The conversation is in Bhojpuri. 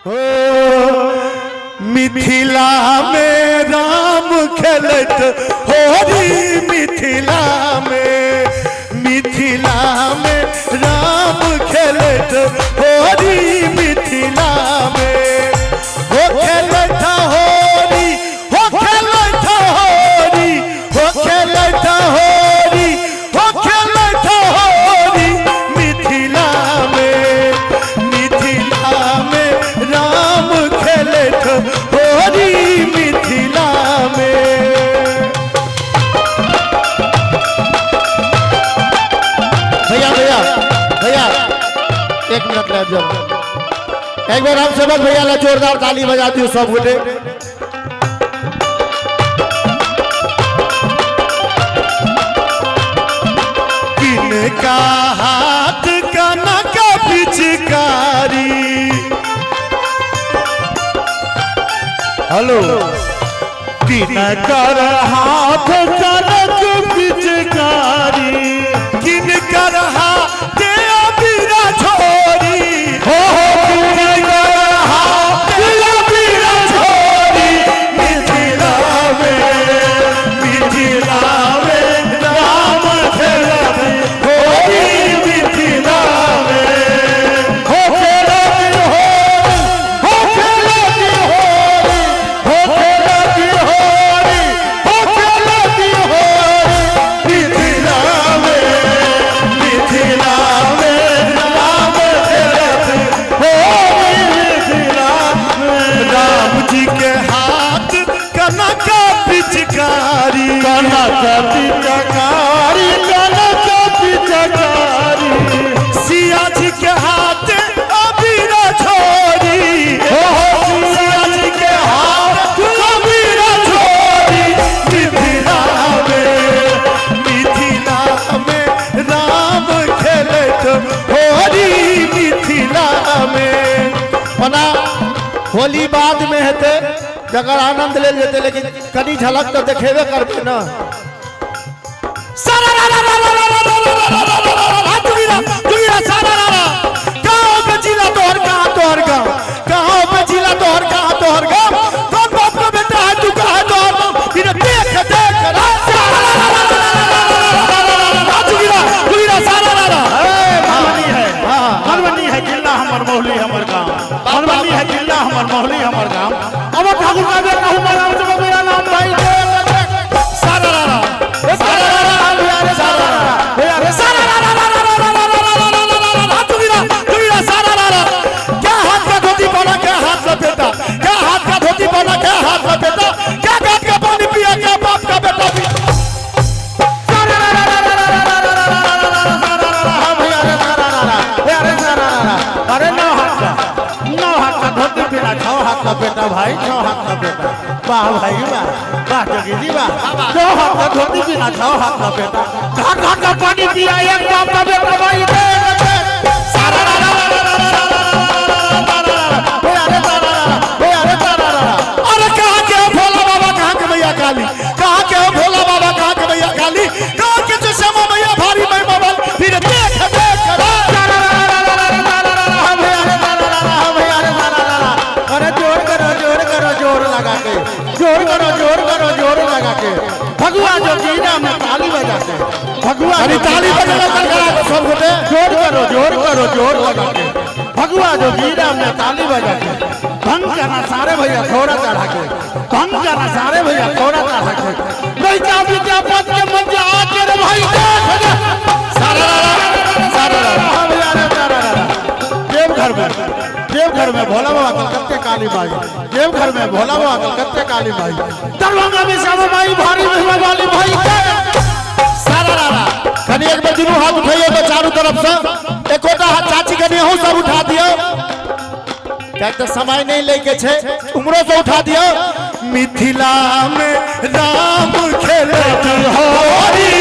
हो मिथिला में राम खेलत होरी मिथिला में राम खेलत होरी मिथिला में हो खेलत होरी हो खेलत होरी हो खेलत होरी हो खेलत होरी मिथिला में राम खेलत होरी मिथिला में। भैया एक मिनट लग जाओ, एक बार हम सबक भैया ला जोरदार ताली बजा दियो सब गोटे। किनका हाथ कनक पिचकारी, हेलो किनकर हाथ कनक पिचकारी, किनकर हाथ अबीरा छोरी हो किनकर हाथ अबीरा छोरी मिथिला में राम खेलत होरी मिथिला में हो खेलत हो खेलत होरी हो खेलत होरी हो खेलत होरी मिथिला में राम खेलत होरी मिथिला में। राम जी के हाथ कनक पिचकारी, कनक पिचकारी, कनक पिचकारी, सिया जी के हाथ अबीरा छोरी हो सिया जी के हाथ अबीरा छोरी मिथिला में राम खेलत होरी मिथिला में। मना होली बाद में हेते जगर आनंद ले लेते, लेकिन कनी झलक तो देखेबे करबे ना। गाँव पे जिला तोहर कहाँ तोहर गाँव, गाँव पे जिला तोहर कहाँ तोहर गाँव, कौन बाप का बेटा है तू कहाँ तोहर गाँव, फिर देख मधुबनी है जिला हमर मोहली हमर गाँव, मधुबनी है जिला हमर मोहली हमर गाँव। अब ठाकुर का बेटा हूँ नाम से मेरा नाम भाई क्या हाथ का धोती पहना, क्या हाथ का बेटा, क्या हाथ का धोती पहना, क्या हाथ का बेटा, क्या गाट का पानी पिया, क्या बाप का बेटा भी। अरे नौ हाथ का धोती पहना, 6 हाथ का बेटा भाई, 6 हाथ का बेटा। वाह भाई वाह, वाह जगी जी वाह। 2 हाथ का धोती पहना, 6 हाथ का बेटा, घाट घाट का पानी पिया, एक बाप का बेटा भाई। अरे कहाँ के भोला बाबा, कहाँ के भैया काली, कहाँ के भोला बाबा, कहाँ के भैया काली, कहाँ के जो श्यामा भैया भारी भाई बाबा, फिर देख अरे जोर करो जोर लगा के, जोर लगा के भगवा जो जीना में ताली बजा के, भगवा अरे ताली बजा सब गोटे जोर लगा के भगवा जो जीना में ताली बजा के भंग करना सारे भैया थोड़ा चढ़ा के, भंग करना सारे भैया थोड़ा चढ़ा के, नहीं चाहती क्या पद के मंच आके रे भाई देवघर में भोला बाबा कलकत्ते काली माई, देवघर में भोला बाबा कलकत्ते काली माई, दरभंगा में श्यामा माई भारी महिमा वाली भाई। कनी एक बार दुनू हाथ उठाइए तो चारों तरफ से एकोटा हाथ चाची कनी हो सब उठा दियो, क्या तो समय नहीं लेके छे, उम्रों से उठा दियो। मिथिला में राम खेलत होरी